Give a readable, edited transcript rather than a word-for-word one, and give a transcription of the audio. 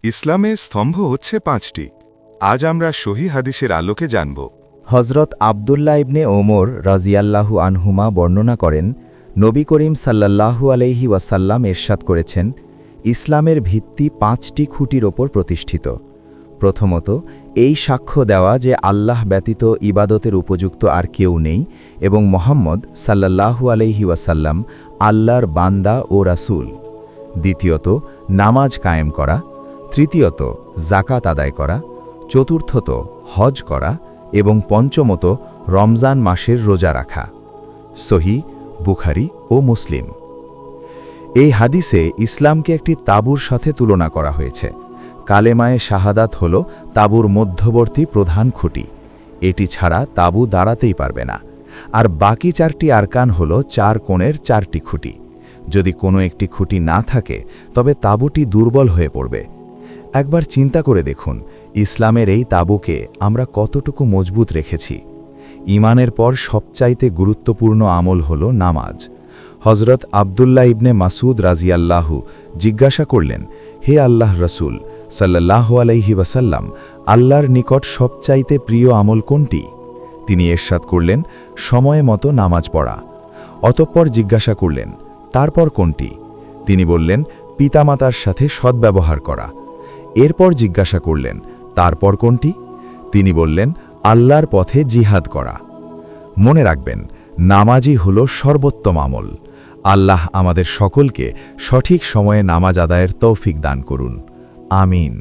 ইসলামের স্তম্ভ হচ্ছে ৫টি। আজ আমরা সহিহ হাদিসের আলোকে জানব। হজরত আবদুল্লাহ ইবনে ওমর রাজিয়াল্লাহু আনহুমা বর্ণনা করেন, নবী করিম সাল্লাল্লাহু আলাইহি ওয়াসাল্লাম এরশাদ করেছেন, ইসলামের ভিত্তি ৫টি খুঁটির ওপর প্রতিষ্ঠিত। প্রথমত, এই সাক্ষ্য দেওয়া যে আল্লাহ ব্যতীত ইবাদতের উপযুক্ত আর কেউ নেই এবং মোহাম্মদ সাল্লাল্লাহু আলাইহি ওয়াসাল্লাম আল্লাহর বান্দা ও রাসূল। দ্বিতীয়ত, নামাজ কায়েম করা। তৃতীয়ত, যাকাত আদায় করা। চতুর্থত, হজ করা এবং পঞ্চমত, রমজান মাসের রোজা রাখা। সহিহ বুখারী ও মুসলিম। এই হাদিসে ইসলামকে একটি তাঁবুর সাথে তুলনা করা হয়েছে। কালেমায়ে শাহাদাত হল তাঁবুর মধ্যবর্তী প্রধান খুঁটি। এটি ছাড়া তাঁবু দাঁড়াতেই পারবে না। আর বাকি 4টি আরকান হল 4 কোণের 4টি খুঁটি। যদি কোনো একটি খুঁটি না থাকে তবে তাঁবুটি দুর্বল হয়ে পড়বে। একবার চিন্তা করে দেখুন, ইসলামের এই তাঁবুকে আমরা কতটুকু মজবুত রেখেছি। ঈমানের পর সবচাইতে গুরুত্বপূর্ণ আমল হল নামাজ। হজরত আবদুল্লাহ ইবনে মাসুদ রাজিয়াল্লাহু জিজ্ঞাসা করলেন, হে আল্লাহ রসুল সাল্লাল্লাহু আলাইহি ওয়াসাল্লাম, আল্লাহর নিকট সবচাইতে প্রিয় আমল কোনটি? তিনি ইরশাদ করলেন, সময় মতো নামাজ পড়া। অতঃপর জিজ্ঞাসা করলেন, তারপর কোনটি? তিনি বললেন, পিতামাতার সাথে সদ্ব্যবহার করা। এরপর জিজ্ঞাসা করলেন, তারপর কোনটি? তিনি বললেন, আল্লাহর পথে জিহাদ করা। মনে রাখবেন, নামাজই হল সর্বোত্তম আমল। আল্লাহ আমাদের সকলকে সঠিক সময়ে নামাজ আদায়ের তৌফিক দান করুন। আমিন।